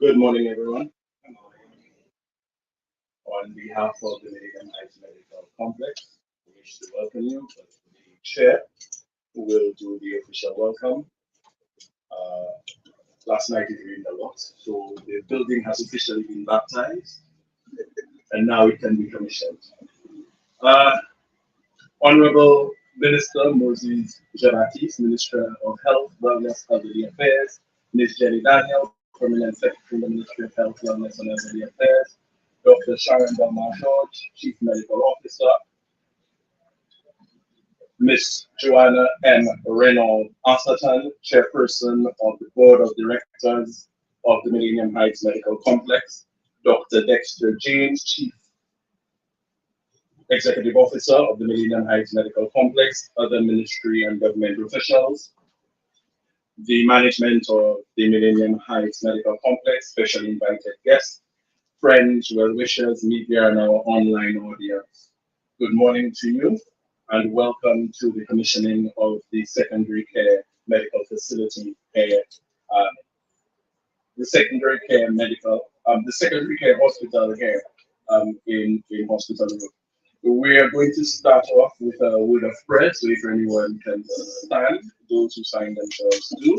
Good morning, everyone. On behalf of the Millennium Medical Complex, we wish to welcome you. But the chair who will do the official welcome. Uh, Last night it rained a lot, so the building has officially been baptized, and now it can be commissioned. Uh, Honorable Minister Moses Janatis, Minister of Health, Wellness, Elderly Affairs, Ms. Jenny Daniel, Permanent Secretary in the Ministry of Health, Wellness, and Elderly Affairs, Dr. Sharon Belmar George, Chief Medical Officer, Ms. Joanna M. Reynolds Asserton, Chairperson of the Board of Directors of the Millennium Heights Medical Complex, Dr. Dexter James, Chief Executive Officer of the Millennium Heights Medical Complex, other ministry and government officials, the management of the Millennium Heights Medical Complex, specially invited guests, friends, well-wishers, media, and our online audience. Good morning to you, and welcome to the commissioning of the secondary care medical facility here, the secondary care hospital here in Hospital Road. We are going to start off with a word of prayer, so if anyone can stand, those who sign themselves do,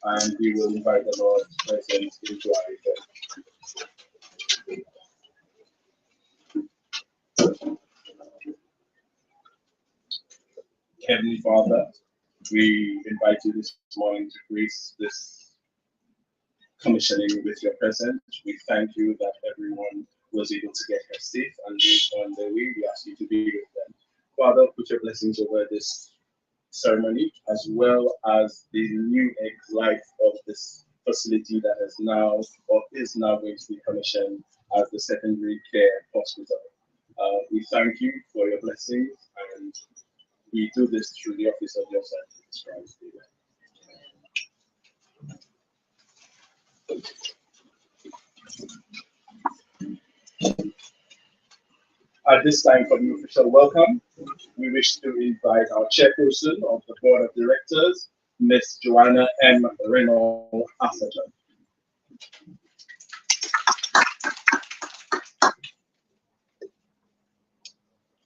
and we will invite the Lord's presence into our event. Heavenly Father, we invite you this morning to grace this commissioning with your presence. We thank you that everyone was able to get here safe and on their way. We ask you to be with them. Father, put your blessings over this ceremony as well as the new life of this facility that has now or is now going to be commissioned as the secondary care hospital. We thank you for your blessings, and we do this through the office of your Son, Jesus Christ. Amen. At this time, for the official welcome, we wish to invite our chairperson of the Board of Directors, Ms. Joanna M. Reynolds Asserton.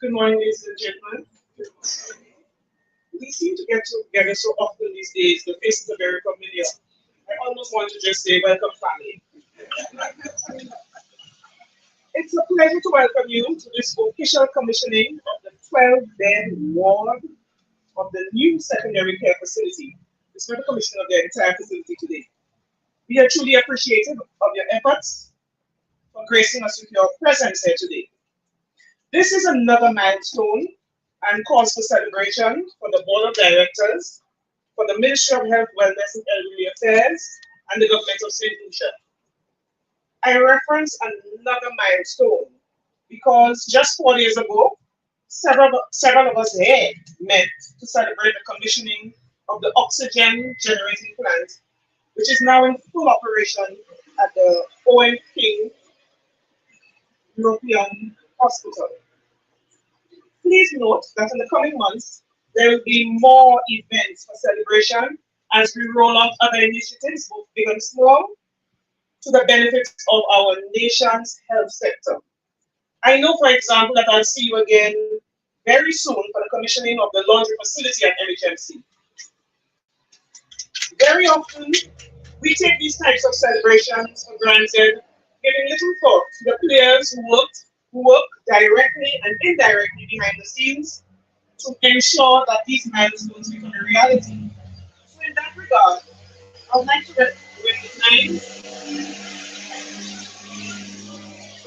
Good morning, ladies and gentlemen. We seem to get together so often these days, the faces are very familiar. I almost want to just say, welcome, family. It's a pleasure to welcome you to this official commissioning of the 12-bed ward of the new secondary care facility. It's not the commission of the entire facility today. We are truly appreciative of your efforts for gracing us with your presence here today. This is another milestone and cause for celebration for the Board of Directors, for the Ministry of Health, Wellness, and Elderly Affairs, and the Government of St. Lucia. I reference another milestone because just 4 days ago, several of us here met to celebrate the commissioning of the oxygen generating plant, which is now in full operation at the Owen King European Hospital. Please note that in the coming months, there will be more events for celebration as we roll out other initiatives, both big and small, to the benefit of our nation's health sector. I know, for example, that I'll see you again very soon for the commissioning of the laundry facility at MHMC. Very often, we take these types of celebrations for granted, giving little thought to the players who work directly and indirectly behind the scenes to ensure that these milestones become a reality. So in that regard, I would like to recognize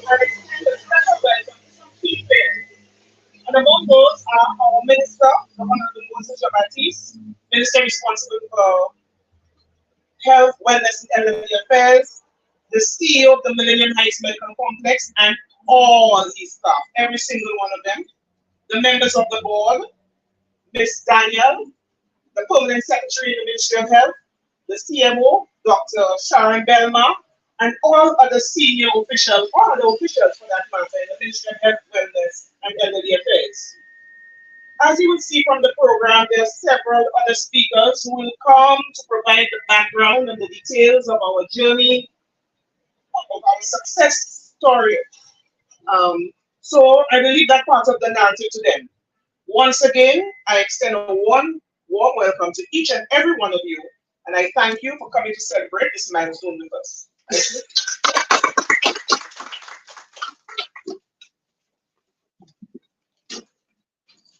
our extended our Minister, the Honorable Moses Baptiste, Minister responsible for Health, Wellness, and Elderly Affairs, the CEO of the Millennium Heights Medical Complex, and all his staff, every single one of them, the members of the board, Ms. Daniel, the Permanent Secretary in the Ministry of Health, the CMO, Dr. Sharon Belma, and all other senior officials, all other officials for that matter, in the Ministry of Health, Wellness, and Elderly Affairs. As you will see from the program, there are several other speakers who will come to provide the background and the details of our journey, of our success story. So I will leave that part of the narrative to them. Once again, I extend a warm welcome to each and every one of you, and I thank you for coming to celebrate this milestone with us.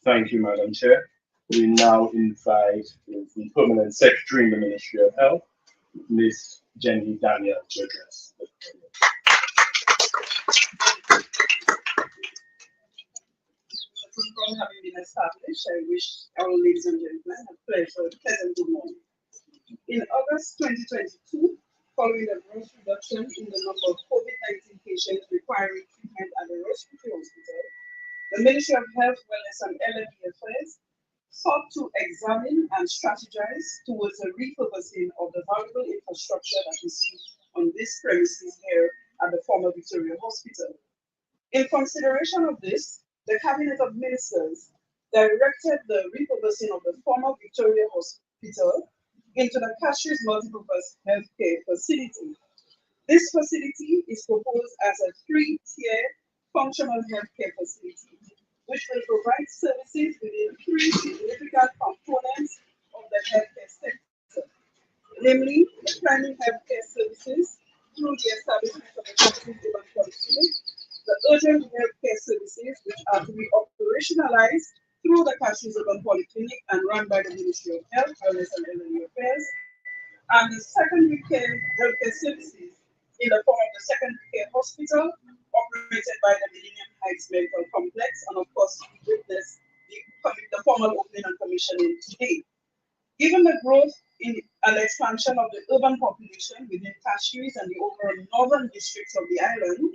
Thank you, Madam Chair. We now invite the Permanent Secretary in the Ministry of Health, Ms. Jenny Daniel, to address. Protocol having been established, I wish our ladies and gentlemen a pleasant good morning. In August 2022, following a gross reduction in the number of COVID-19 patients requiring treatment at the respiratory hospital, the Ministry of Health, Wellness, and Elderly Affairs sought to examine and strategize towards the repurposing of the valuable infrastructure that we see on this premises here at the former Victoria Hospital. In consideration of this, the Cabinet of Ministers directed the repurposing of the former Victoria Hospital into the Cashie's Multipurpose Healthcare Facility. This facility is proposed as a three-tier functional healthcare facility, which will provide services within three significant components of the healthcare sector, namely the primary healthcare services through the establishment of the Cashie's Urban Polyclinic, the urgent healthcare services, which are to be operationalized through the Cashie's Urban Polyclinic and run by the Ministry of Health, Wellness, and Elderly Affairs, and the secondary care healthcare services in the form of the secondary care hospital operated by the Millennium Heights Medical Complex, and of course, we witness the formal opening and commissioning today. Given the growth and expansion of the urban population within Cashie's and the overall northern districts of the island,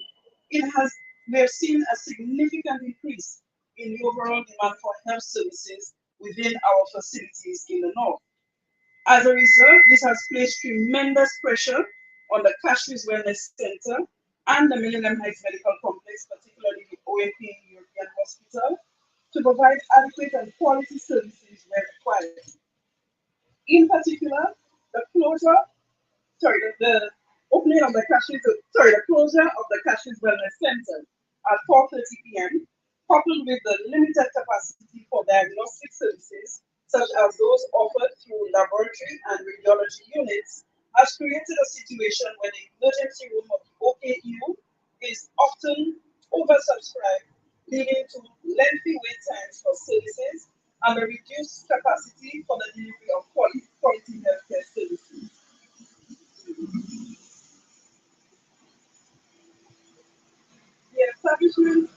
we have seen a significant increase in the overall demand for health services within our facilities in the north. As a result, this has placed tremendous pressure on the Cashie's Wellness Center and the Millennium Heights Medical Complex, particularly the OAP European Hospital, to provide adequate and quality services where required. In particular, the closure of the Cashie's Wellness Center at 4:30 p.m., coupled with the limited capacity for diagnostic services, such as those offered through laboratory and radiology units, has created a situation where the emergency room of the OKU is often oversubscribed, leading to lengthy wait times for services and a reduced capacity for the delivery of quality healthcare services. The establishment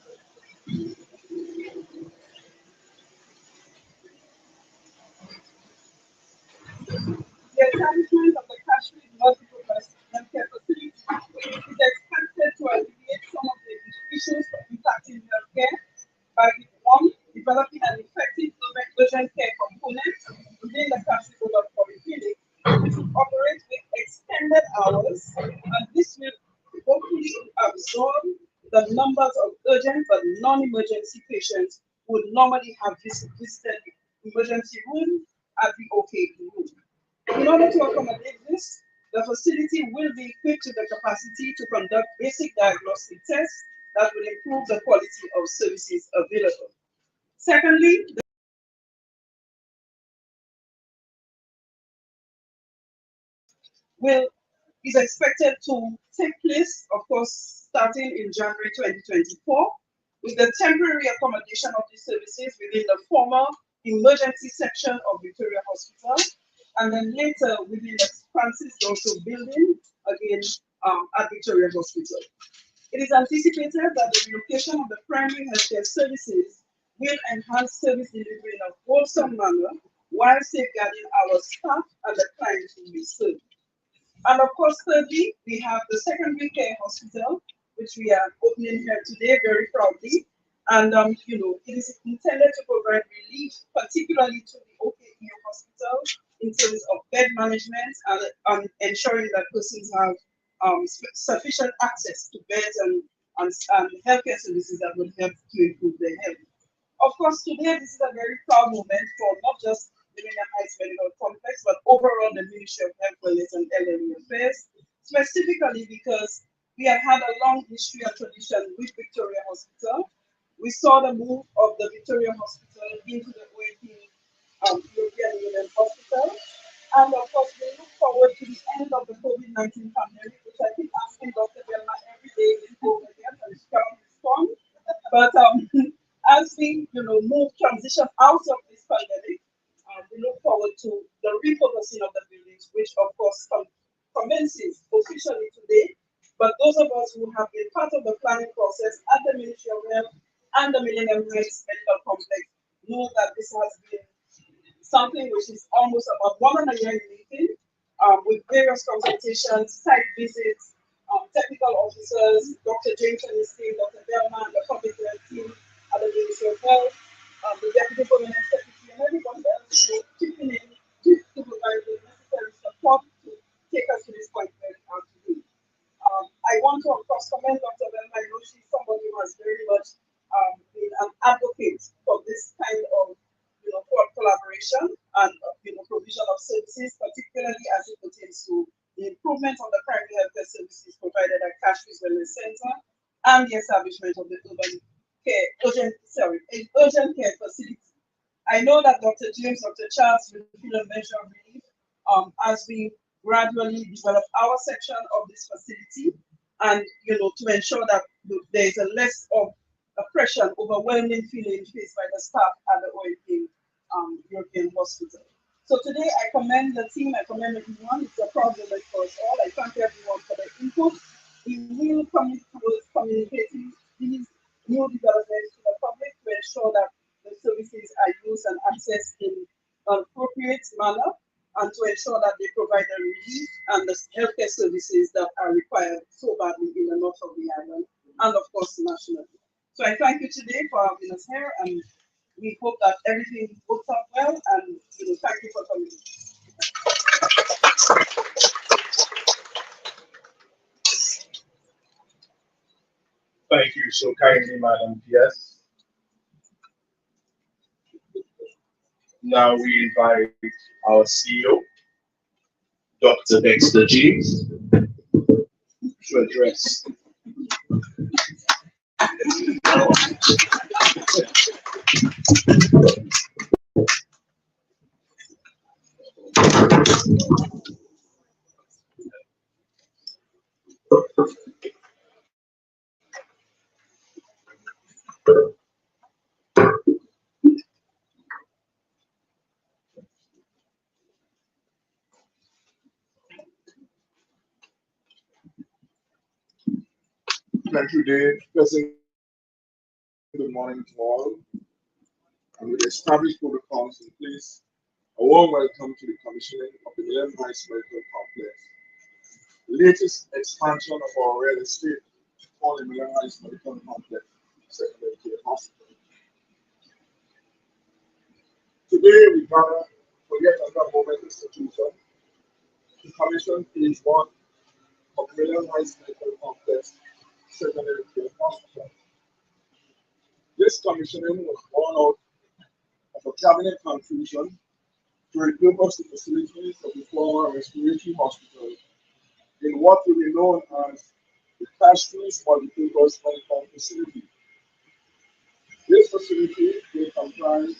of the Cashie's Multipurpose Healthcare Facility is expected to alleviate some of the issues impacting healthcare by one, developing an effective urgent care component within the Cashie's Urban Polyclinic, which will operate with extended hours, and this will hopefully absorb the numbers of urgent but non-emergency patients who would normally have visited the emergency room at the OKU. In order to accommodate this, the facility will be equipped to the capacity to conduct basic diagnostic tests that will improve the quality of services available. Secondly, is expected to take place, of course, starting in January 2024, with the temporary accommodation of these services within the former emergency section of Victoria Hospital, and then later within the Francis Dorsal building, again at Victoria Hospital. It is anticipated that the relocation of the primary healthcare services will enhance service delivery in a wholesome manner while safeguarding our staff and the clients who we serve. And of course, thirdly, we have the secondary care hospital, which we are opening here today very proudly. And it is intended to provide relief, particularly to the OKU hospital, in terms of bed management and ensuring that persons have sufficient access to beds and healthcare services that would help to improve their health. Of course, today this is a very proud moment for not just Millennium Heights Medical Complex, but overall the Ministry of Health, Wellness and Elderly Affairs, specifically because we have had a long history and tradition with Victoria Hospital. We saw the move of the Victoria Hospital into the OAP European Union Hospital. And of course, we look forward to the end of the COVID-19 pandemic, which I keep asking Dr. Belma every day is over again, and she cannot respond. But as we, move transition out of this pandemic, we look forward to the repurposing of the buildings, which of course commences officially today. But those of us who have been part of the planning process at the Ministry of Health and the Millennium Heights Medical Complex know that this has been something which is almost about 1 year in making, with various consultations, site visits, technical officers, Dr. James and his team, Dr. Belma and the public health team at the Ministry of Health, the Deputy Permanent Secretary, and everybody else chipping in to provide the necessary support to take us to this point where we are today. I want to, of course, commend Dr. Belma. I know she's somebody who has very much been an advocate for this kind of collaboration and provision of services, particularly as it pertains to the improvement of the primary healthcare services provided at Cashman's Wellness Center and the establishment of the urgent care facility. I know that Dr. James, Dr. Charles will feel a measure of relief as we gradually develop our section of this facility, and to ensure that there is a less of oppression, overwhelming feeling faced by the staff at the OAP European Hospital. So today I commend the team, I commend everyone. It's a proud moment for us all. I thank everyone for their input. We will commit towards communicating these new developments to the public to ensure that the services are used and accessed in an appropriate manner, and to ensure that they provide the relief and the healthcare services that are required so badly in the north of the island and of course nationally. So I thank you today for having us here, and we hope that everything works out well, and thank you for coming. Thank you so kindly, Madam PS. Now we invite our CEO, Dr. Dexter James, to address. Thank you, Dave. Pleasant good morning to all. And with established protocols in place, a warm welcome to the commissioning of the Millennium Heights Medical Complex, the latest expansion of our real estate for the Millennium Heights Medical Complex Secondary Care Hospital. Today we gather for yet another moment institution to commission phase 1 of Millennium Heights Medical Complex Secondary Care Hospital. This commissioning was born out of a cabinet conclusion to repurpose the facilities of the former respiratory hospital in what will be known as the Cashman's multi-purpose medical facility. This facility will comprise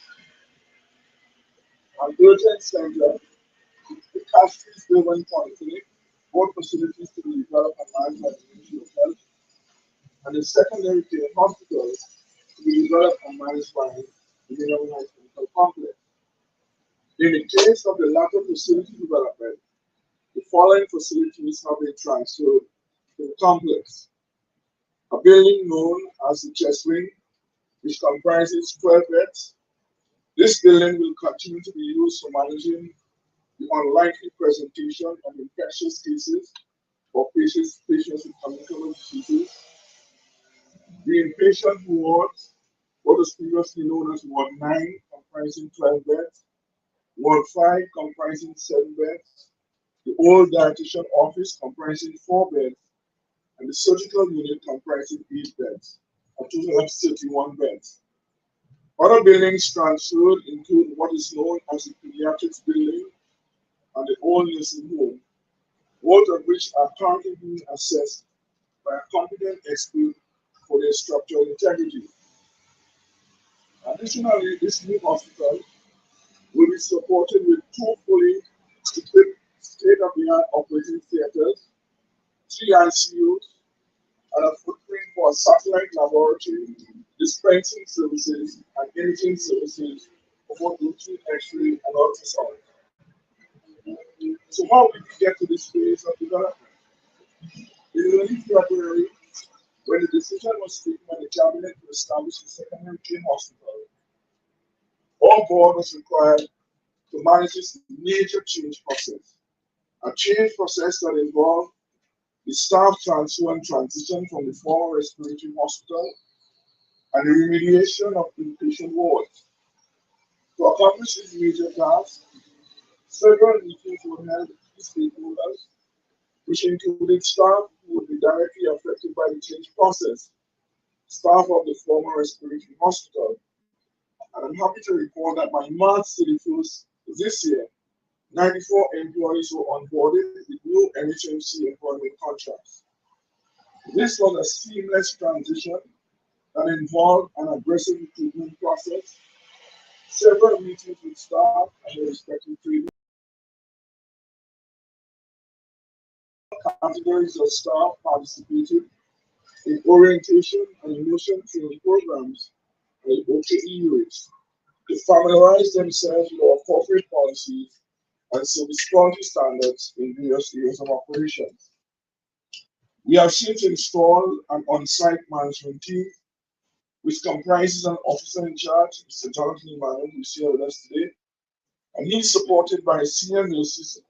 an urgent center, the Cashman's Urban Polyclinic, both facilities to be developed and managed by the Ministry of Health, and the secondary care hospital to be developed and managed by the Millennium Heights Medical Complex. In the case of the latter facility development, the following facilities have been transferred to the complex: a building known as the chest wing, which comprises 12 beds. This building will continue to be used for managing the unlikely presentation of infectious cases for patients with communicable diseases. The inpatient ward, what was previously known as Ward 9, comprising 12 beds, Ward 5, comprising 7 beds, the old dietitian office, comprising 4 beds, and the surgical unit, comprising 8 beds, a total of 31 beds. Other buildings transferred include what is known as the pediatrics building and the old nursing home, both of which are currently being assessed by a competent expert for their structural integrity. Additionally, this new hospital will be supported with 2 fully equipped state-of-the-art operating theaters, 3 ICUs, and a footprint for a satellite laboratory, dispensing services, and imaging services for both routine X-ray and ultrasound. So how did we get to this phase of development? In early February, when the decision was taken by the cabinet to establish a secondary care hospital, our board was required to manage this major change process. A change process that involved the staff transfer and transition from the former respiratory hospital and the remediation of inpatient wards. To accomplish this major task, several meetings were held with stakeholders, which included staff who would be directly affected by the change process, staff of the former respiratory hospital. And I'm happy to report that by March 31st this year, 94 employees were onboarded with new NHMC employment contracts. This was a seamless transition that involved an aggressive recruitment process, several meetings with staff and their respective training. Categories of staff participated in orientation and immersion training programs and OKE to familiarize themselves with our corporate policies and service quality standards in various areas of operations. We have since installed an on-site management team, which comprises an officer in charge, Mr. Jonathan Emmanuel, who is here with us today, and he is supported by senior nurses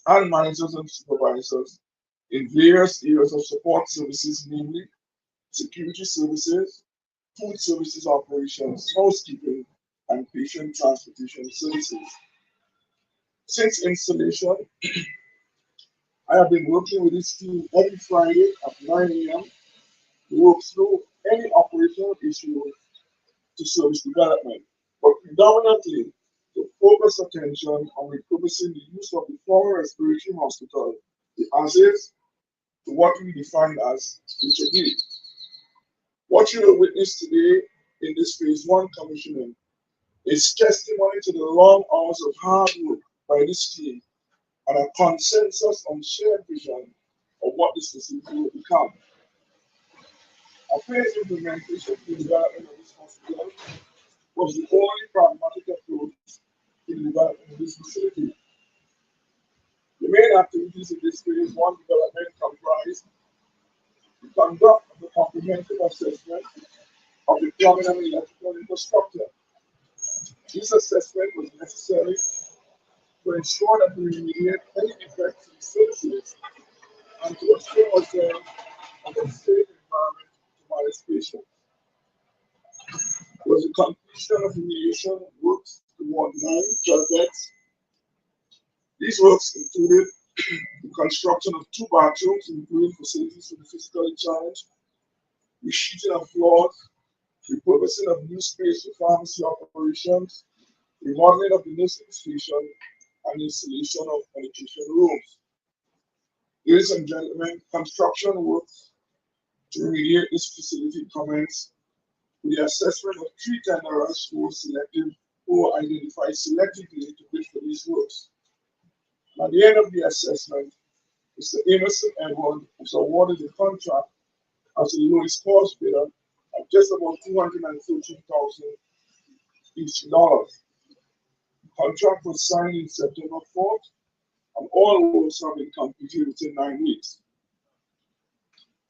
and managers and supervisors in various areas of support services, namely security services, food services operations, housekeeping, and patient transportation services. Since installation, I have been working with this team every Friday at 9 a.m. to work through any operational issues to service development, but predominantly to focus attention on repurposing the use of the former respiratory hospital, the as-is, to what we define as future need. What you will witness today in this phase 1 commissioning is testimony to the long hours of hard work by this team and a consensus on shared vision of what this facility will become. A phased implementation to the development of this hospital was the only pragmatic approach to the development of this facility. The main activities in this phase 1 development comprise the conduct of a comprehensive assessment of the plumbing and electrical infrastructure. This assessment was necessary to ensure that we remediate any defects in services and to assure ourselves of a safe environment to manage patients. Was the completion of remediation works toward 9 projects. These works included the construction of 2 bathrooms, including facilities for the physically challenged, resheeting of floors, repurposing of new space for pharmacy operations, remodeling of the nursing station, and installation of medication rooms. Ladies and gentlemen, construction works to remediate this facility commenced with the assessment of 3 tenderers who were identified selectively to bid for these works. At the end of the assessment, Mr. Emerson Edward was awarded the contract as the lowest cost bidder at just about $213,000 each dollars. The contract was signed in September 4th, and all works have been completed within 9 weeks.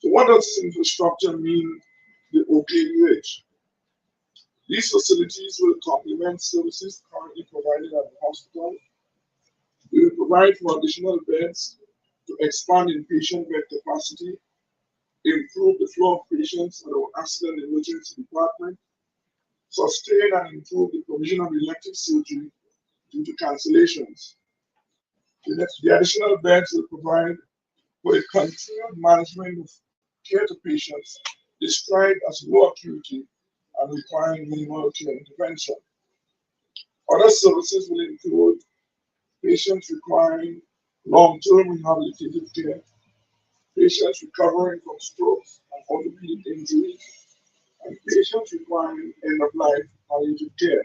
So what does this infrastructure mean to the OKUH? These facilities will complement services currently provided at the hospital. We will provide for additional beds to expand inpatient bed capacity, improve the flow of patients at our accident emergency department, sustain and improve the provision of elective surgery due to cancellations. The additional beds will provide for a continued management of care to patients described as low acuity and requiring minimal care intervention. Other services will include patients requiring long-term rehabilitative care, patients recovering from strokes and orthopedic injuries, and patients requiring end-of-life palliative care.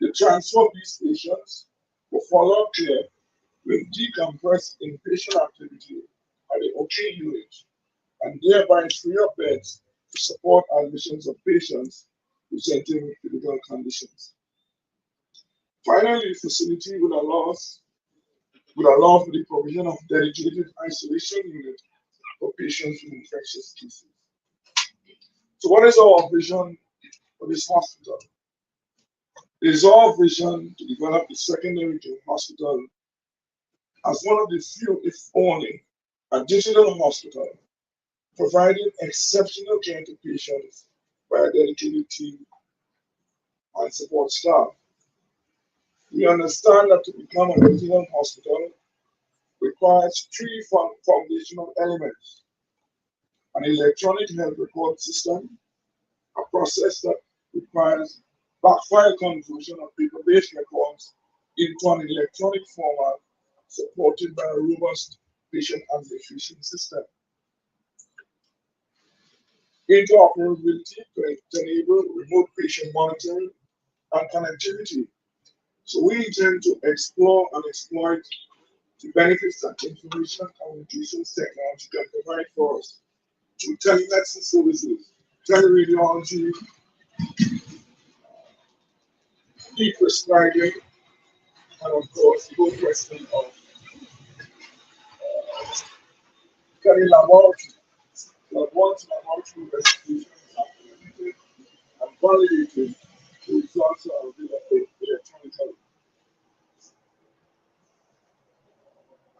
The transfer of these patients for follow-up care will decompress inpatient activity at the OK unit and thereby free up beds to support admissions of patients presenting with critical conditions. Finally, the facility will allow for the provision of dedicated isolation unit for patients with infectious diseases. So what is our vision for this hospital? It is our vision to develop the secondary care hospital as one of the few, if only, a digital hospital, providing exceptional care to patients by a dedicated team and support staff. We understand that to become a digital hospital requires three foundational elements: an electronic health record system, a process that requires backfile conversion of paper-based records into an electronic format supported by a robust patient administration system, interoperability to enable remote patient monitoring and connectivity. So we intend to explore and exploit the benefits that information communications technology can provide for us through telemedicine services, teleradiology, e-prescribing, and of course the whole question of telelaboratory. That once laboratory investigations are completed and validated, the results are available electronically.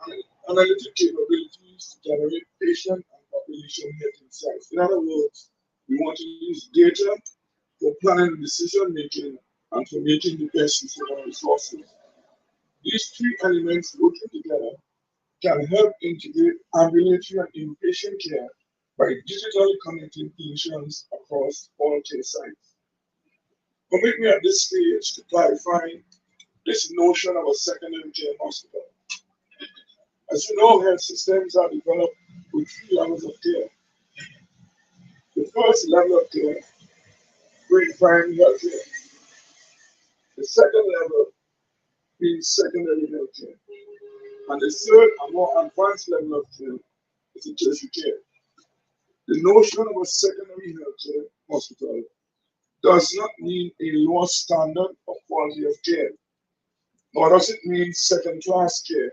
And analytic capabilities to generate patient and population health insights. In other words, we want to use data for planning and decision making and for making the best use of our resources. These three elements working together can help integrate ambulatory and inpatient care by digitally connecting clinicians across all care sites. Permit me at this stage to clarify this notion of a secondary care hospital. As you know, health systems are developed with three levels of care. The first level of care, being primary health care. The second level being secondary health care. And the third and more advanced level of care is the tertiary care. The notion of a secondary health care hospital does not mean a lower standard of quality of care, nor does it mean second-class care,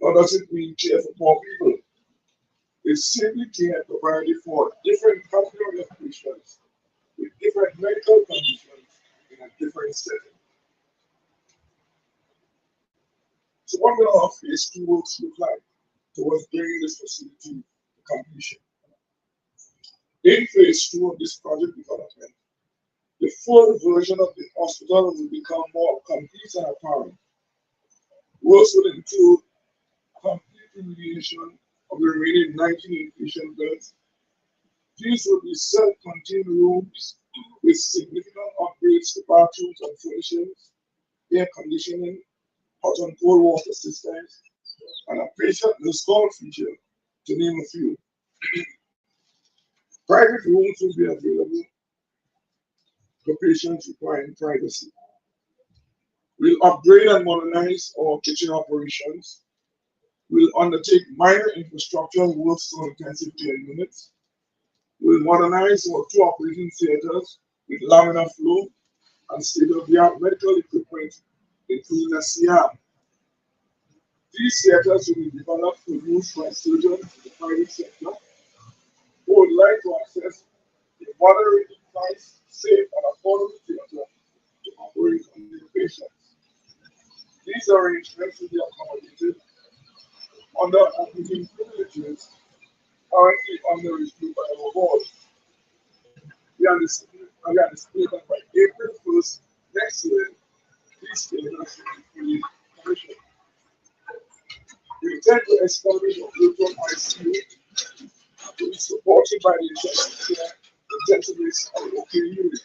nor does it mean care for poor people. It's simply care provided for different category of patients with different medical conditions in a different setting. So what will our phase 2 works look like towards bringing this facility to completion? In phase 2 of this project development, the full version of the hospital will become more complete and apparent. Works will include complete remediation of the remaining 19 inpatient beds. These will be self-contained rooms with significant upgrades to bathrooms and furnishings, air conditioning, hot and cold water systems, and a patient install feature, to name a few. Private rooms will be available for patients requiring privacy. We'll upgrade and modernize our kitchen operations. We'll undertake minor infrastructure works to intensive care units. We'll modernize our 2 operating theaters with laminar flow and state-of-the-art medical equipment, including a CR. These theaters will be developed for use by surgeons in the private sector who would like to access a moderately priced safe and affordable theater to operate on the patients. These arrangements will be accommodated under admitting privileges currently under review by our board. We anticipate that by April 1st next year, these theaters will be fully commissioned. We intend to establish a virtual ICU to be supported by the intensive care, intensivist, and OK unit.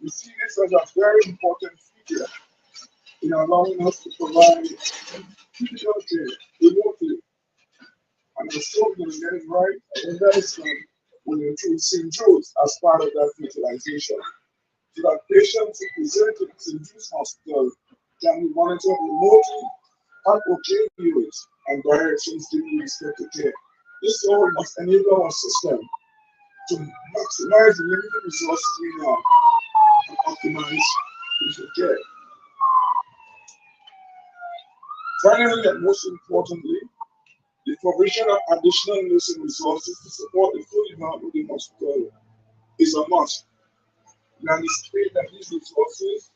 We see this as a very important feature in allowing us to provide critical care remotely. And the scope of getting right, and that is will include St. Joe's as part of that utilization. So that patients who present to St. Joe's Hospital can be monitored remotely at OK units and directions given respective care. This all must enable our system to maximize the limited resources we have and optimize patient care. Finally, and most importantly, the provision of additional nursing resources to support the full demand of the hospital is a must. We anticipate that these resources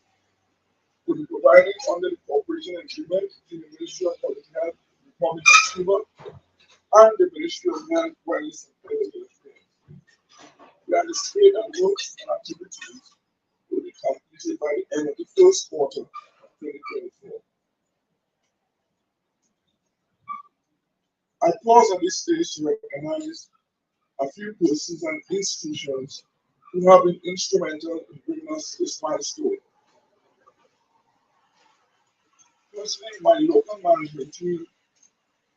will be provided under the cooperation agreement between the Ministry of Public Health, Republic of Cuba, and the Ministry of Health, Wellness, and Political Affairs. We anticipate that works and activities will be completed by the end of the first quarter of 2024. I pause at this stage to recognize a few persons and institutions who have been instrumental in bringing us to this milestone. Firstly, my local management team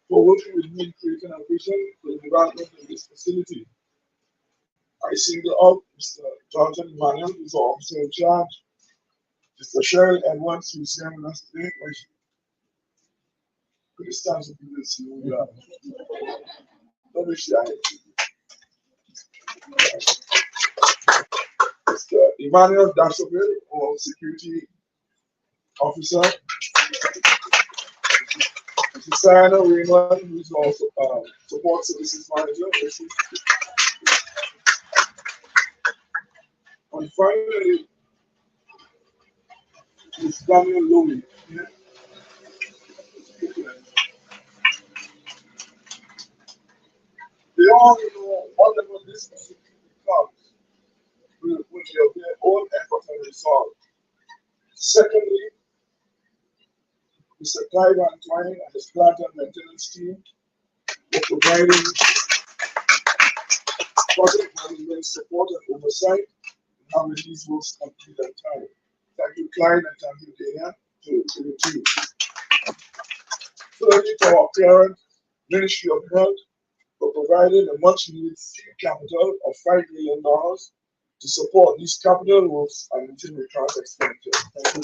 for working with me in creating a vision for the development of this facility. I single out Mr. Jonathan Millennium, who's our officer in charge, Mr. Cheryl Edwards, who's here with us today. Could you stand so people see who you are? Don't be shy. Mr. Emmanuel Dasoville, our security officer. Mr. Sayana Raymond, who's also support services manager. And finally, Ms. Daniel Lowy. Yeah. They all know whatever this facility becomes will be of their own effort and resolve. Secondly, Mr. Clive Antoine and his plant and maintenance team for providing project management support and oversight in having these works complete on time. Thank you, Clyde, and thank you, Dana, to the team. Thirdly, to our parent, Ministry of Health, for providing a much needed seed capital of $5 million to support these capital works and meeting recurrent expenditures. Thank you.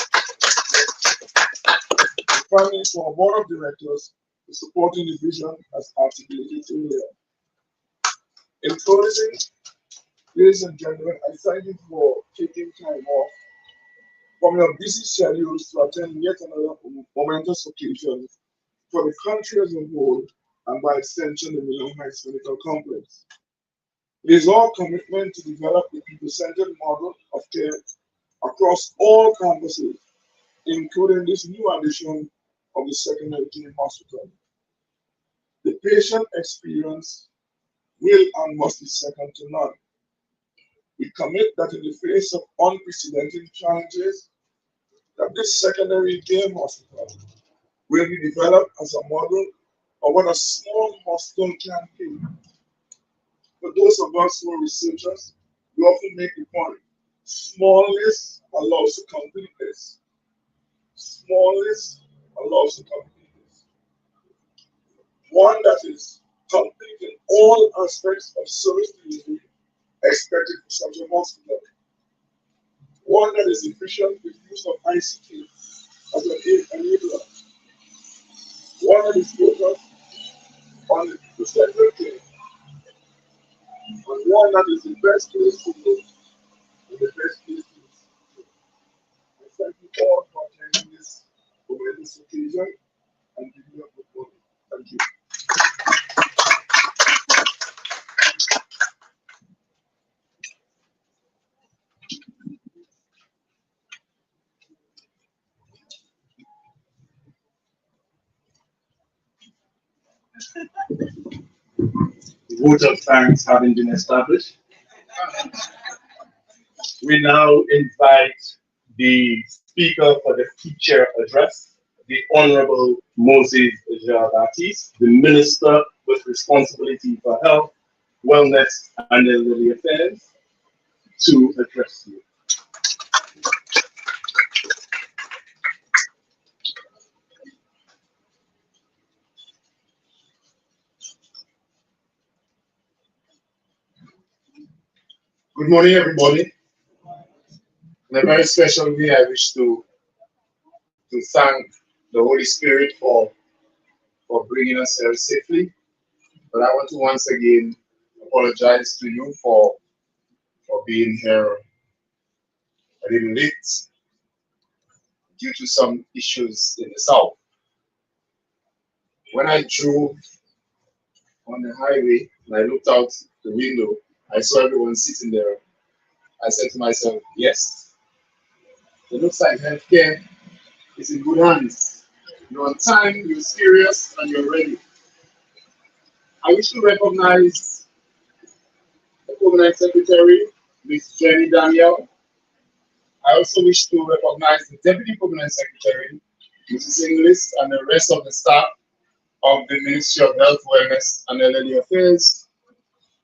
And finally, to our board of directors for supporting the vision as articulated earlier. In closing, ladies and gentlemen, I thank you for taking time off from your busy schedules to attend yet another momentous occasion for the country as a whole and by extension the Millennium Heights Medical Complex. It is our commitment to develop a people-centered model of care across all campuses, including this new addition of the secondary care hospital. The patient experience will and must be second to none. We commit that in the face of unprecedented challenges, that this secondary care hospital will be developed as a model of what a small hospital can be. For those of us who are researchers, we often make the point, smallness allows for completeness. Smallness allows for completeness. One that is complete in all aspects of service delivery expected for such a hospital. One that is efficient with use of ICT as an enabler. One that is focused on the people-centered care. And one that is the best place to live and the best place to live. I thank you all for attending this momentous occasion and giving me a good morning. Thank you. vote of thanks having been established, we now invite the Speaker for the feature address, the Honorable Moses Jean-Baptiste, the Minister with responsibility for health, wellness, and elderly affairs, to address you. Good morning, everybody. In a very special way, I wish to thank the Holy Spirit for bringing us here safely. But I want to once again apologize to you for being here a little late due to some issues in the south. When I drove on the highway and I looked out the window, I saw everyone sitting there. I said to myself, yes, it looks like healthcare is in good hands. You're on time, you're serious, and you're ready. I wish to recognize the Permanent Secretary, Ms. Jenny Daniel. I also wish to recognize the Deputy Permanent Secretary, Mrs. Inglis, and the rest of the staff of the Ministry of Health, Wellness, and Elderly Affairs.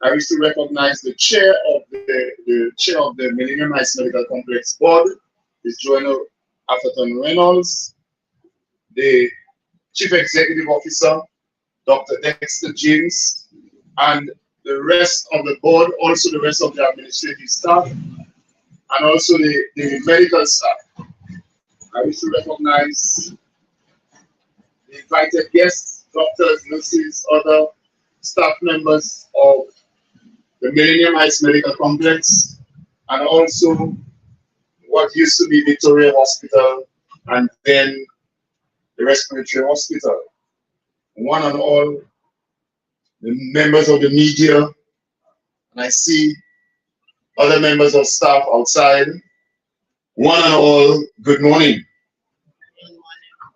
I wish to recognize the chair of the Millennium Medical Complex Board, Ms. Joanna Atherton Reynolds, the Chief Executive Officer, Dr. Dexter James, and the rest of the board, also the rest of the administrative staff, and also the medical staff. I wish to recognize the invited guests, doctors, nurses, other staff members of the Millennium Medical Complex, and also what used to be Victoria Hospital, and then the Respiratory Hospital. One and all, the members of the media, and I see other members of staff outside. One and all, good morning.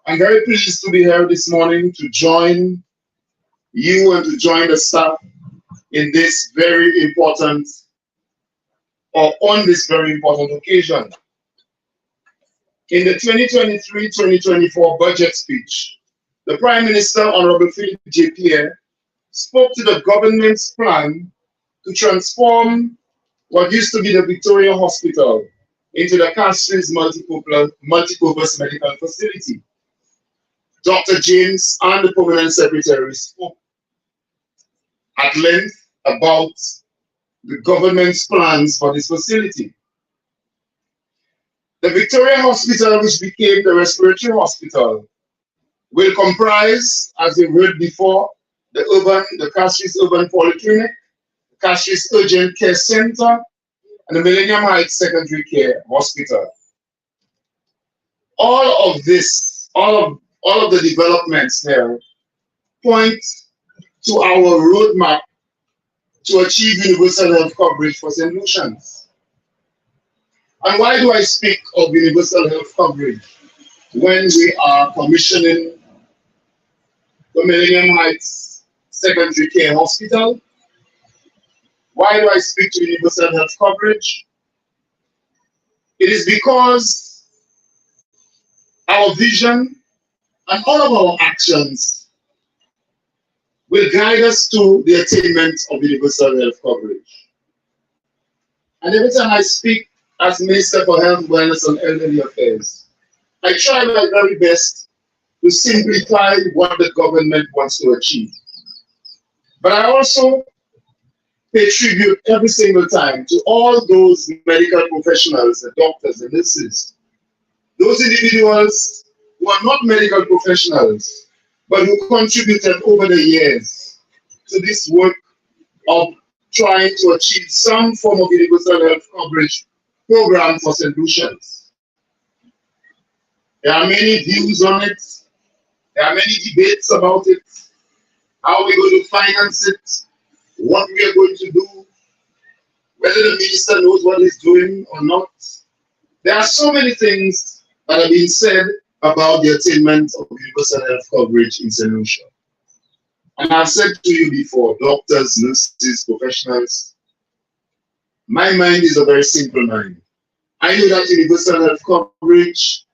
I'm very pleased to be here this morning to join you and to join the staff in this very important, or on this very important occasion. In the 2023-2024 budget speech, the Prime Minister, Honorable Philip J. Pierre, spoke to the government's plan to transform what used to be the Victoria Hospital into the Castries Multipurpose Medical Facility. Dr. James and the Permanent Secretary spoke at length about the government's plans for this facility. The Victoria Hospital, which became the Respiratory Hospital, will comprise, as we heard before, the Castries Urban Polyclinic, the Castries Urgent Care Center, and the Millennium Heights Secondary Care Hospital. All of this, all of the developments there point to our roadmap to achieve universal health coverage for St. Lucians. And why do I speak of universal health coverage when we are commissioning the Millennium Heights Secondary Care Hospital? Why do I speak to universal health coverage? It is because our vision and all of our actions will guide us to the attainment of universal health coverage. And every time I speak as Minister for Health, Wellness, and Elderly Affairs, I try my very best to simplify what the government wants to achieve. But I also pay tribute every single time to all those medical professionals, the doctors, the nurses, those individuals who are not medical professionals, but who contributed over the years to this work of trying to achieve some form of universal health coverage program for St. Lucians. There are many views on it. There are many debates about it. How we're going to finance it, what we are going to do, whether the minister knows what he's doing or not. There are so many things that have been said about the attainment of universal health coverage in St. Lucia. And I've said to you before, doctors, nurses, professionals, my mind is a very simple mind. I know that universal health coverage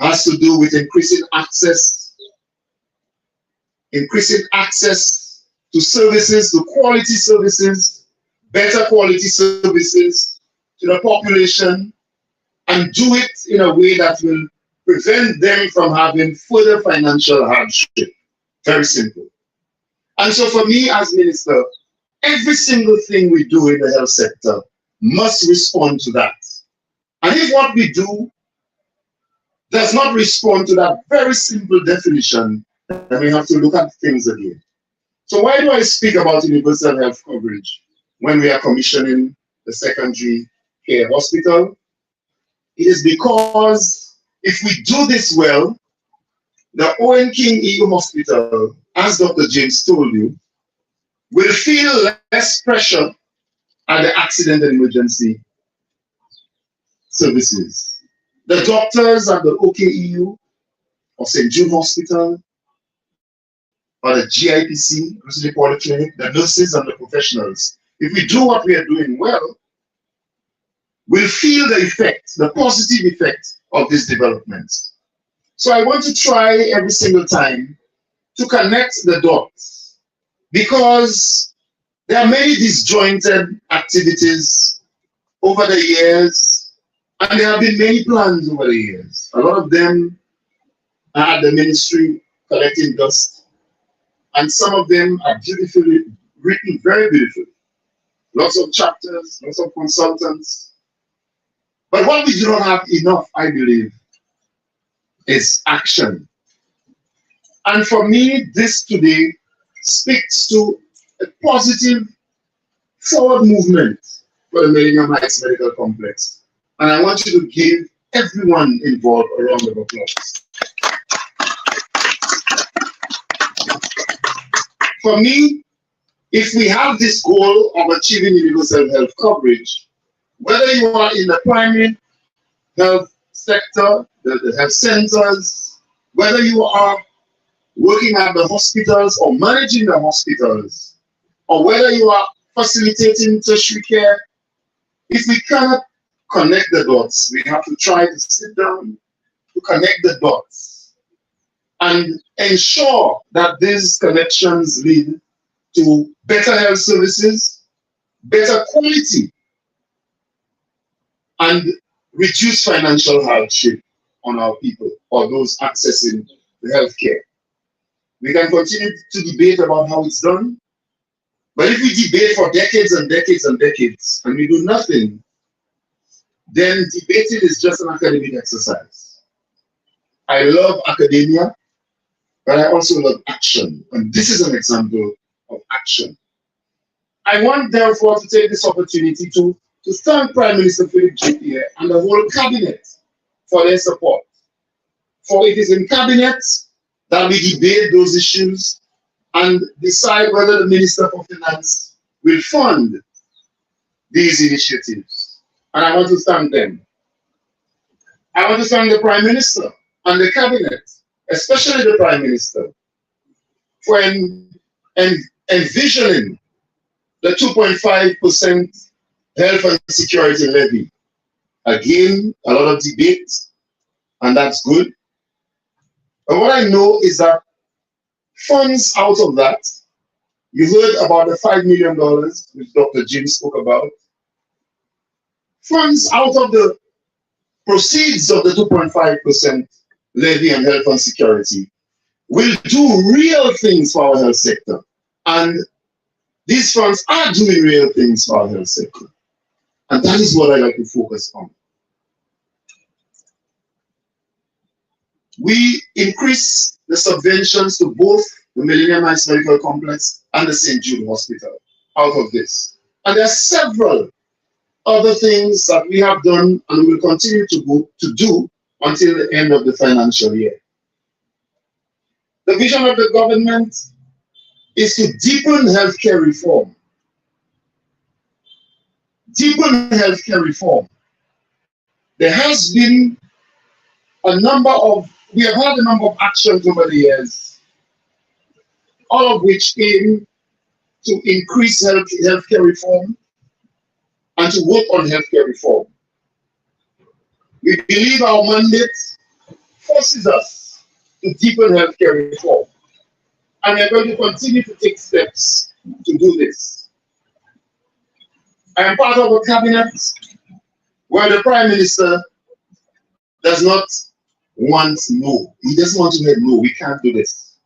has to do with increasing access to services, to quality services, better quality services to the population, and do it in a way that will prevent them from having further financial hardship. Very simple. And so for me as minister, every single thing we do in the health sector must respond to that. And if what we do does not respond to that very simple definition, then we have to look at things again. So why do I speak about universal health coverage when we are commissioning the secondary care hospital? It is because if we do this well, the Owen King EU Hospital, as Dr. James told you, will feel less pressure at the accident and emergency services. The doctors at the OKEU of St. Jude Hospital, or the GIPC, University Polyclinic, the nurses and the professionals, if we do what we are doing well, we'll feel the effect, the positive effect of these developments. So I want to try every single time to connect the dots, because there are many disjointed activities over the years, and there have been many plans over the years. A lot of them are at the ministry collecting dust, and some of them are beautifully written, very beautifully. Lots of chapters, lots of consultants. But what we do not have enough, I believe, is action. And for me, this today speaks to a positive forward movement for the Millennium Heights Medical Complex. And I want you to give everyone involved a round of applause. For me, if we have this goal of achieving universal health coverage, whether you are in the primary health sector, the health centers, whether you are working at the hospitals or managing the hospitals, or whether you are facilitating tertiary care, if we cannot connect the dots, we have to try to sit down to connect the dots and ensure that these connections lead to better health services, better quality, and reduce financial hardship on our people or those accessing the healthcare. We can continue to debate about how it's done, but if we debate for decades and decades and decades and we do nothing, then debating is just an academic exercise. I love academia, but I also love action, and this is an example of action. I want, therefore, to take this opportunity to thank Prime Minister Philip J. and the whole cabinet for their support. For it is in cabinet that we debate those issues and decide whether the Minister for Finance will fund these initiatives. And I want to thank them. I want to thank the Prime Minister and the cabinet, especially the Prime Minister, for envisioning the 2.5% health and security levy. Again, a lot of debate, and that's good. But what I know is that funds out of that, you heard about the $5 million, which Dr. Jim spoke about. Funds out of the proceeds of the 2.5% levy on health and security will do real things for our health sector. And these funds are doing real things for our health sector. And that is what I like to focus on. We increase the subventions to both the Millennium Heights Medical Complex and the St. Jude Hospital out of this. And there are several other things that we have done and will continue to do until the end of the financial year. The vision of the government is to deepen healthcare reform. Deepen healthcare reform. There has been we have had a number of actions over the years all of which aim to increase healthcare reform and to work on healthcare reform. We believe our mandate forces us to deepen healthcare reform, and we're going to continue to take steps to do this. I am part of a cabinet where the Prime Minister does not want no. He doesn't want to hear no, we can't do this.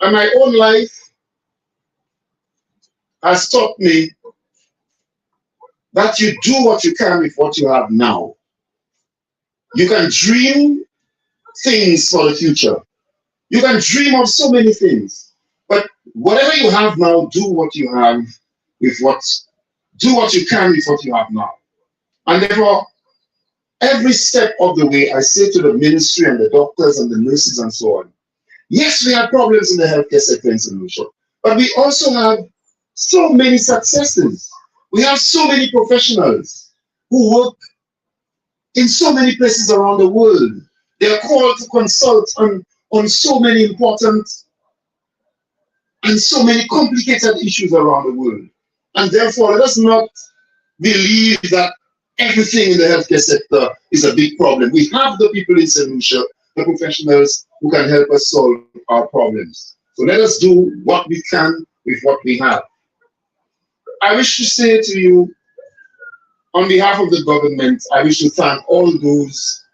And my own life has taught me that you do what you can with what you have now. You can dream things for the future. You can dream of so many things. But whatever you have now, do what you have with do what you can with what you have now. And therefore, every step of the way, I say to the ministry and the doctors and the nurses and so on, yes, we have problems in the healthcare sector in St. Lucia, but we also have so many successes. We have so many professionals who work in so many places around the world. They are called to consult on so many important and so many complicated issues around the world. And therefore, let us not believe that everything in the healthcare sector is a big problem. We have the people in St. Lucia, the professionals who can help us solve our problems. So let us do what we can with what we have. I wish to say to you, on behalf of the government, I wish to thank all those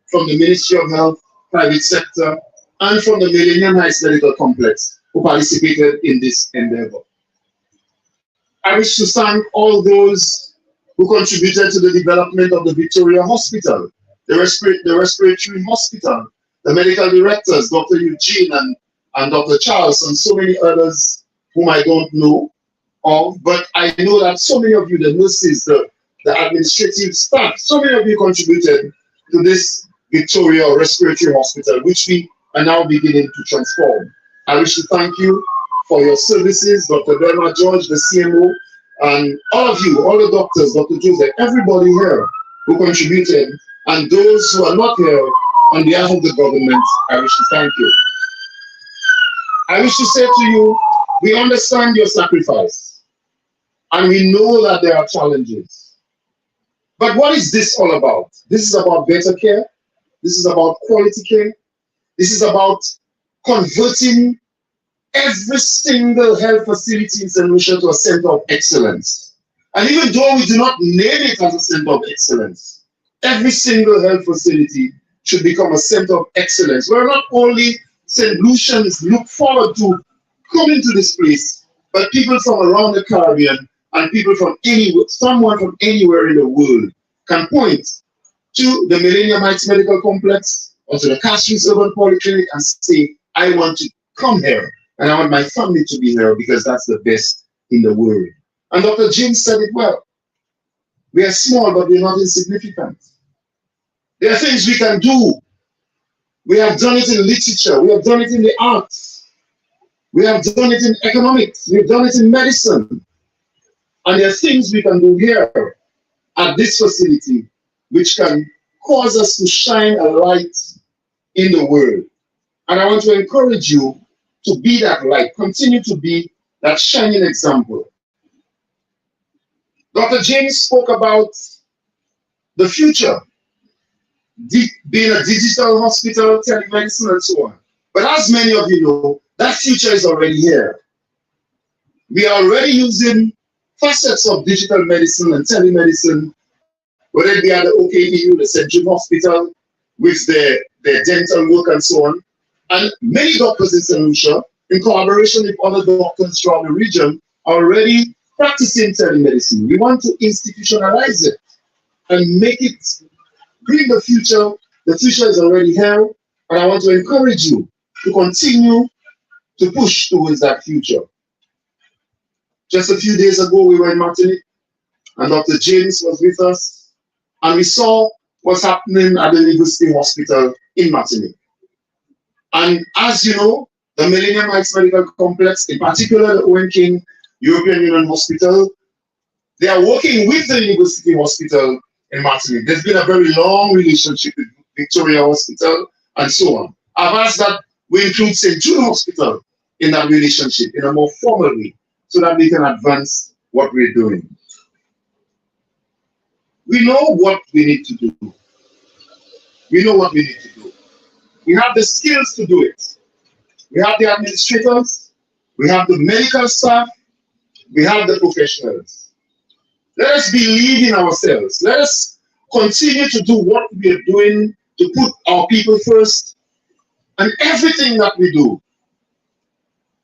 from the Ministry of Health, private sector, and from the Millennium Medical Complex who participated in this endeavor. I wish to thank all those who contributed to the development of the Victoria Hospital, the respiratory hospital, the medical directors, Dr. Eugene and Dr. Charles, and so many others whom I don't know of, but I know that so many of you, the nurses, the administrative staff, so many of you contributed to this Victoria Respiratory Hospital, which we are now beginning to transform. I wish to thank you for your services, Dr. Delma George, the CMO, and all of you, all the doctors, Dr. Joseph, everybody here who contributed, and those who are not here, on behalf of the government, I wish to thank you. I wish to say to you, we understand your sacrifice, and we know that there are challenges. But what is this all about? This is about better care. This is about quality care. This is about converting every single health facility in St. Lucia to a center of excellence. And even though we do not name it as a center of excellence, every single health facility should become a center of excellence, where not only St. Lucians look forward to coming to this place, but people from around the Caribbean and people from anywhere, someone from anywhere in the world can point to the Millennium Medical Complex or to the Castries Urban Polyclinic and say, I want to come here and I want my family to be here because that's the best in the world. And Dr. James said it well. We are small, but we're not insignificant. There are things we can do. We have done it in literature. We have done it in the arts. We have done it in economics. We've done it in medicine. And there are things we can do here at this facility which can cause us to shine a light in the world. And I want to encourage you to be that light, continue to be that shining example. Dr. James spoke about the future, being a digital hospital, telemedicine, and so on. But as many of you know, that future is already here. We are already using facets of digital medicine and telemedicine, whether it be at the OKEU, the St. Jude Hospital, with their dental work and so on. And many doctors in St. Lucia, in collaboration with other doctors throughout the region, are already practicing telemedicine. We want to institutionalize it and make it, bring the future. The future is already here, and I want to encourage you to continue to push towards that future. Just a few days ago, we were in Martinique, and Dr. James was with us, and we saw what's happening at the University Hospital in Martinique. And as you know, the Millennium Medical Complex, in particular the Owen King European Union Hospital, they are working with the University Hospital in Martinique. There's been a very long relationship with Victoria Hospital and so on. I've asked that we include St. Jude Hospital in that relationship in a more formal way so that we can advance what we're doing. We know what we need to do. We know what we need to do. We have the skills to do it. We have the administrators, we have the medical staff, we have the professionals. Let us believe in ourselves. Let us continue to do what we are doing to put our people first. And everything that we do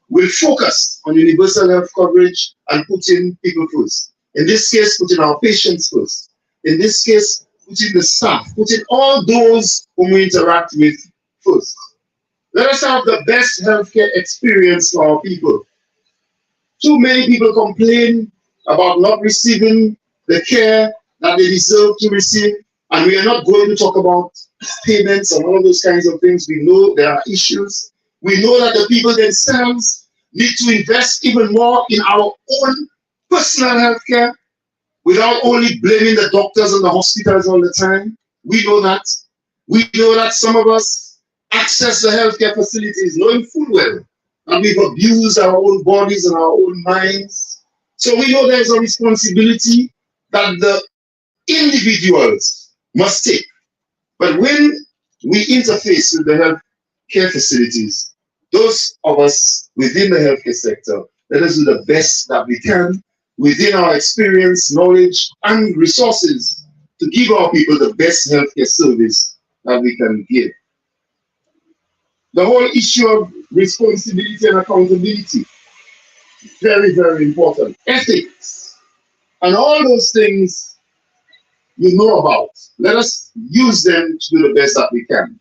will focus on universal health coverage and putting people first. In this case, putting our patients first. In this case, putting the staff, putting all those whom we interact with first. Let us have the best healthcare experience for our people. Too many people complain about not receiving the care that they deserve to receive, and we are not going to talk about payments and all of those kinds of things. We know there are issues. We know that the people themselves need to invest even more in our own personal healthcare without only blaming the doctors and the hospitals all the time. We know that. We know that some of us access the healthcare facilities knowing full well that we've abused our own bodies and our own minds. So we know there's a responsibility that the individuals must take. But when we interface with the healthcare facilities, those of us within the healthcare sector, let us do the best that we can within our experience, knowledge, and resources to give our people the best healthcare service that we can give. The whole issue of responsibility and accountability, very, very important. Ethics, and all those things you know about. Let us use them to do the best that we can.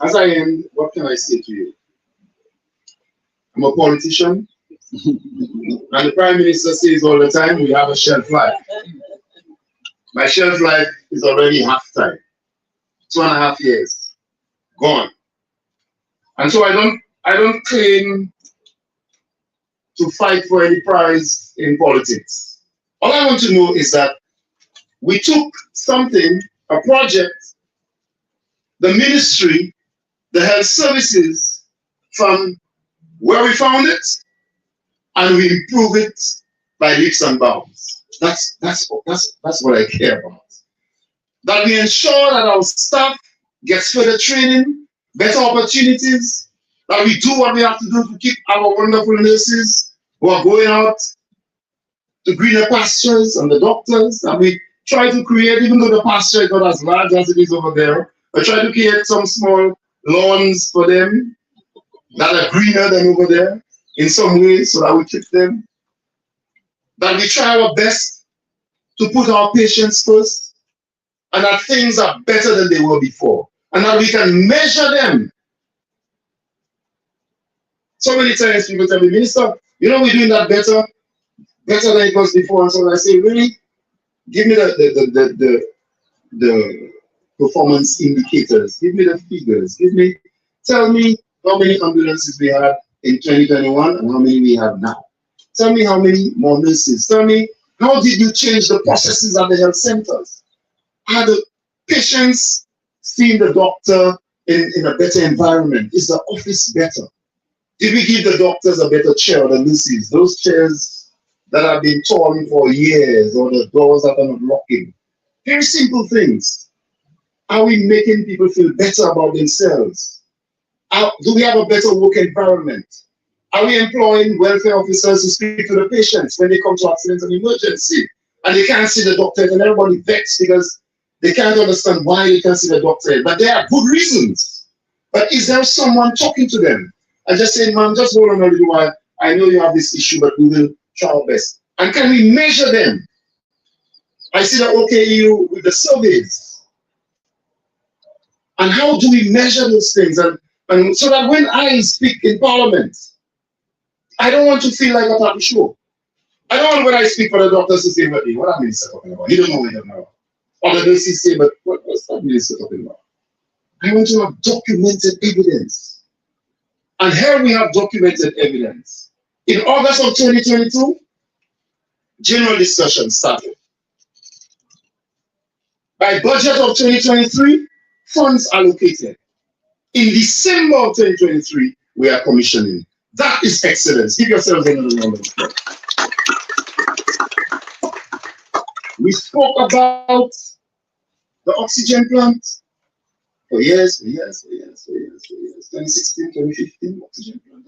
As I end, what can I say to you? I'm a politician, and the Prime Minister says all the time, we have a shelf life. My shelf life is already half time, 2.5 years. Gone. And so I don't claim to fight for any prize in politics. All I want to know is that we took something, a project, the ministry, the health services, from where we found it, and we improve it by leaps and bounds. That's what I care about. That we ensure that our staff gets further training, better opportunities, that we do what we have to do to keep our wonderful nurses who are going out to greener pastures, and the doctors, and we try to create, even though the pasture is not as large as it is over there, we try to create some small lawns for them that are greener than over there in some ways so that we keep them. That we try our best to put our patients first, and that things are better than they were before, and that we can measure them. So many times people tell me, Minister, you know we're doing that better than it was before. And so I say, really? Give me the performance indicators. Give me the figures. Tell me how many ambulances we had in 2021 and how many we have now. Tell me how many more nurses. Tell me, how did you change the processes at the health centers? Are the patients seeing the doctor in a better environment? Is the office better? Did we give the doctors a better chair, or the nurses? Those chairs that have been torn for years, or the doors that are not locking. Very simple things. Are we making people feel better about themselves? Do we have a better work environment? Are we employing welfare officers to speak to the patients when they come to accidents and emergency? And they can't see the doctor, and everybody vexed because they can't understand why they can't see the doctor. But there are good reasons. But is there someone talking to them and just saying, man, just hold on a little while. I know you have this issue, but we will try our best. And can we measure them? I see the OKU with the surveys. And how do we measure those things? And so that when I speak in Parliament, I don't want to feel like a talk show. I don't want when I speak for the doctors to say, what are minister talking about? You don't know what you're talking about. Or the nurses say, but what's that minister talking about? I want to have documented evidence. And here we have documented evidence. In August of 2022, general discussion started. By budget of 2023, funds allocated. In December of 2023, we are commissioning. That is excellence. Give yourselves another round of applause. We spoke about the oxygen plant for years. 2016, 2015, oxygen plant.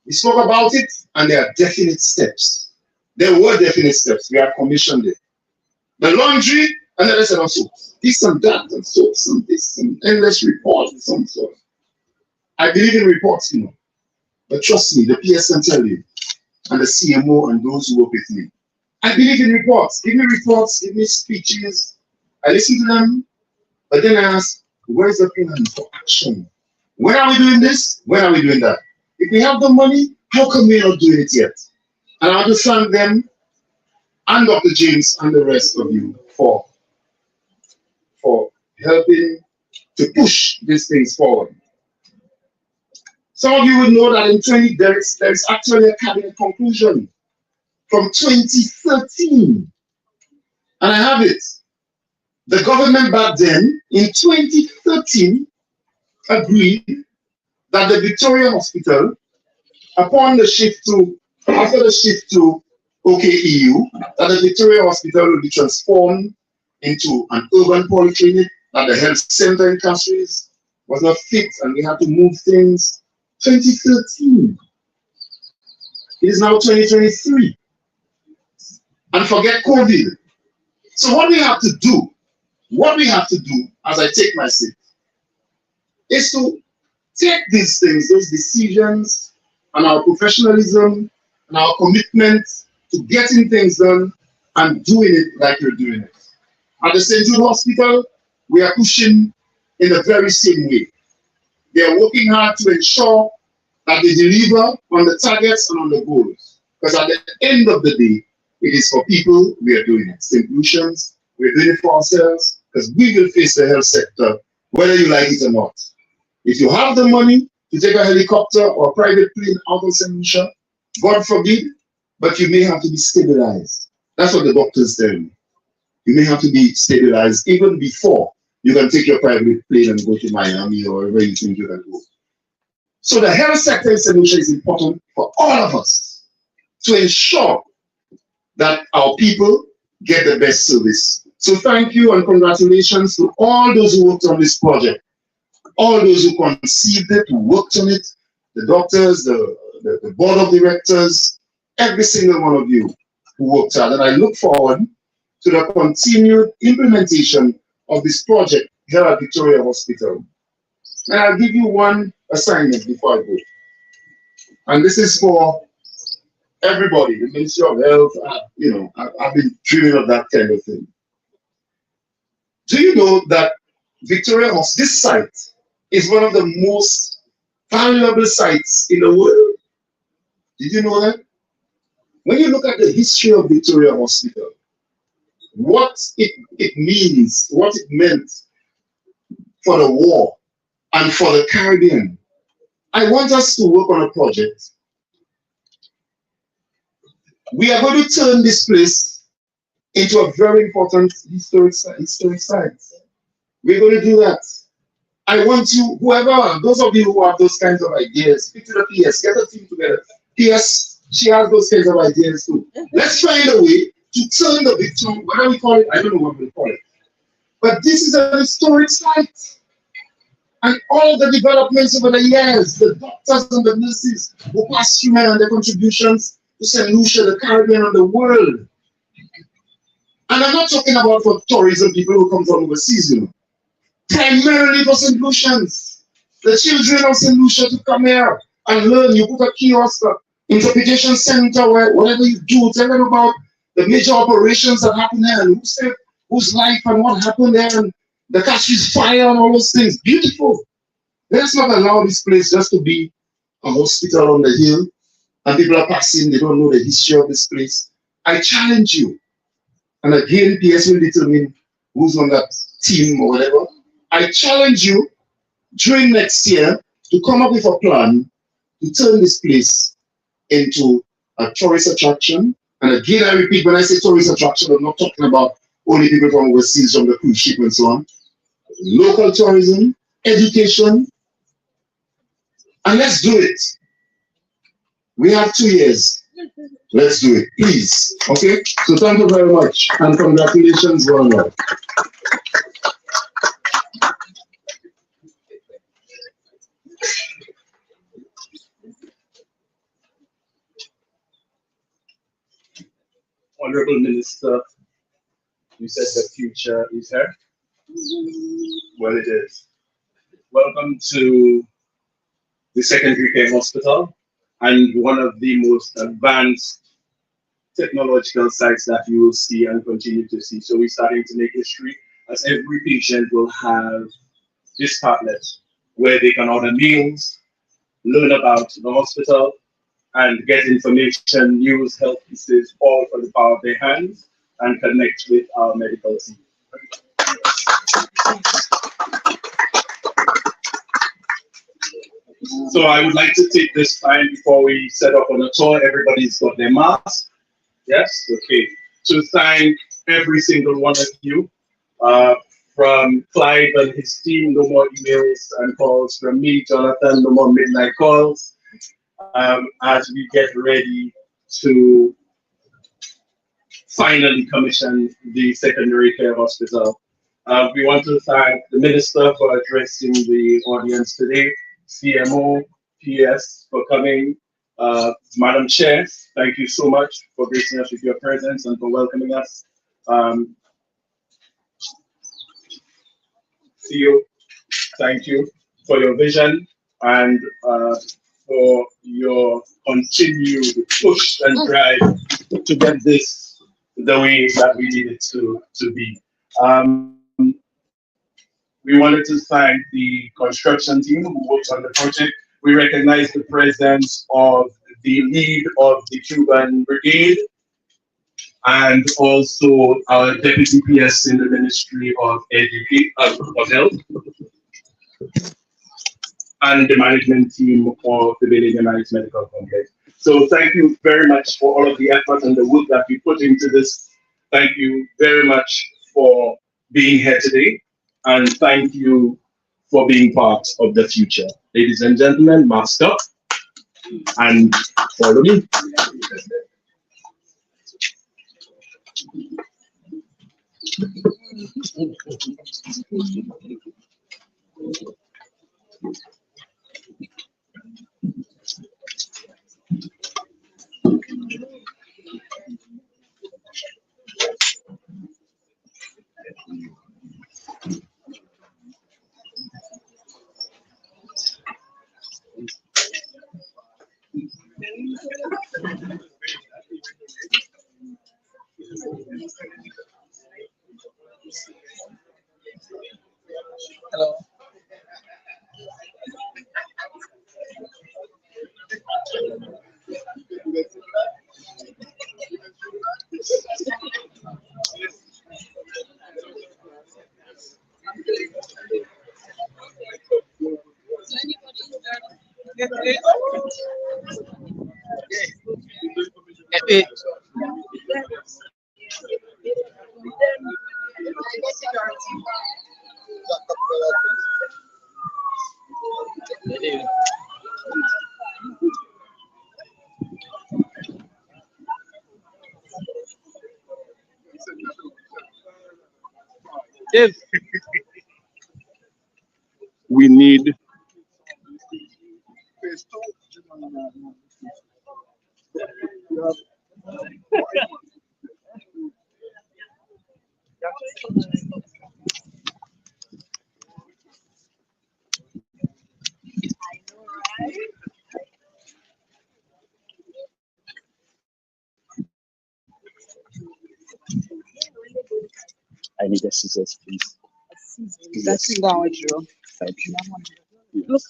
We spoke about it, and there are definite steps. There were definite steps. We have commissioned it. The laundry, and then I said also, this and that, and soaps, and this, and endless reports, and some sort. I believe in reports, you know. But trust me, the PS can tell you, and the CMO and those who work with me. I believe in reports. Give me speeches. I listen to them, but then I ask, where is the plan for action? When are we doing this? When are we doing that? If we have the money, how come we're not doing it yet? And I want to thank them and Dr. James and the rest of you for helping to push these things forward. Some of you will know that in there is actually a cabinet conclusion from 2013. And I have it. The government back then, in 2013, agreed that the Victoria Hospital, after the shift to OKEU, that the Victoria Hospital will be transformed into an urban polyclinic, that the health center in Castries was not fit and we had to move things. 2013. It is now 2023. And forget COVID. So what we have to do, as I take my seat, is to take these things, those decisions, and our professionalism, and our commitment to getting things done and doing it like you're doing it. At the St. Jude Hospital, we are pushing in the very same way. They are working hard to ensure that they deliver on the targets and on the goals. Because at the end of the day, it is for people we are doing it. St. Lucians, we're doing it for ourselves, because we will face the health sector, whether you like it or not. If you have the money to take a helicopter or a private plane out of St. Lucia, God forbid, but you may have to be stabilized. That's what the doctors tell me. You may have to be stabilized even before you can take your private plane and go to Miami or wherever you think you can go. So the health sector in St. Lucia is important for all of us to ensure that our people get the best service. So thank you and congratulations to all those who worked on this project, all those who conceived it, who worked on it, the doctors, the board of directors, every single one of you who worked hard. And I look forward to the continued implementation of this project here at Victoria Hospital. And I'll give you one assignment before I go. And this is for everybody, the Ministry of Health. I've been dreaming of that kind of thing. Do you know that Victoria Hospital, this site, is one of the most valuable sites in the world? Did you know that? When you look at the history of Victoria Hospital, what it means, what it meant for the war and for the Caribbean, I want us to work on a project. We are going to turn this place into a very important historic site. We're going to do that. I want you, whoever, those of you who have those kinds of ideas, speak to the PS, get a team together. PS, she has those kinds of ideas too. Let's find a way to turn the Victoria, what do we call it? I don't know what we call it. But this is a historic site. And all the developments over the years, the doctors and the nurses who passed through and their contributions to St. Lucia, the Caribbean, and the world. And I'm not talking about for tourism, people who come from overseas, you know. Primarily for St. Lucians. The children of St. Lucia to come here and learn. You put a kiosk, interpretation center, where whatever you do, tell them about the major operations that happen there and who saved whose life and what happened there and the Castries fire and all those things. Beautiful. Let's not allow this place just to be a hospital on the hill and people are passing, they don't know the history of this place. I challenge you. And again, PS will determine who's on that team or whatever. I challenge you during next year to come up with a plan to turn this place into a tourist attraction. And again, I repeat, when I say tourist attraction, I'm not talking about only people from overseas, from the cruise ship and so on. Local tourism, education, And let's do it. We have 2 years. Let's do it, please. Okay? So thank you very much. And congratulations, Ronald. Honorable Minister, you said the future is here. Well, it is. Welcome to the secondary care hospital and one of the most advanced technological sites that you will see and continue to see. So we're starting to make history as every patient will have this tablet where they can order meals, learn about the hospital, and get information, news, health pieces, all from the power of their hands, and connect with our medical team. So I would like to take this time before we set up on a tour. Everybody's got their mask. Yes, okay. To thank every single one of you. From Clive and his team, no more emails and calls. From me, Jonathan, no more midnight calls. As we get ready to finally commission the secondary care hospital. We want to thank the Minister for addressing the audience today, CMO, PS for coming, Madam Chair, thank you so much for gracing us with your presence and for welcoming us. CEO, thank you for your vision and for your continued push and drive to get this the way that we need it to be. We wanted to thank the construction team who worked on the project. We recognize the presence of the lead of the Cuban Brigade and also our Deputy PS in the Ministry of Health and the management team of the Millennium Medical Complex. So thank you very much for all of the effort and the work that you put into this. Thank you very much for being here today. And thank you for being part of the future. Ladies and gentlemen, mask up and follow me. Hello. We need I need a scissors, please. That's down with you. Thank you. Look.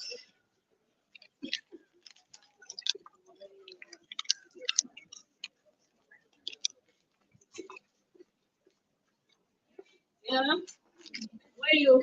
Yeah. Where you?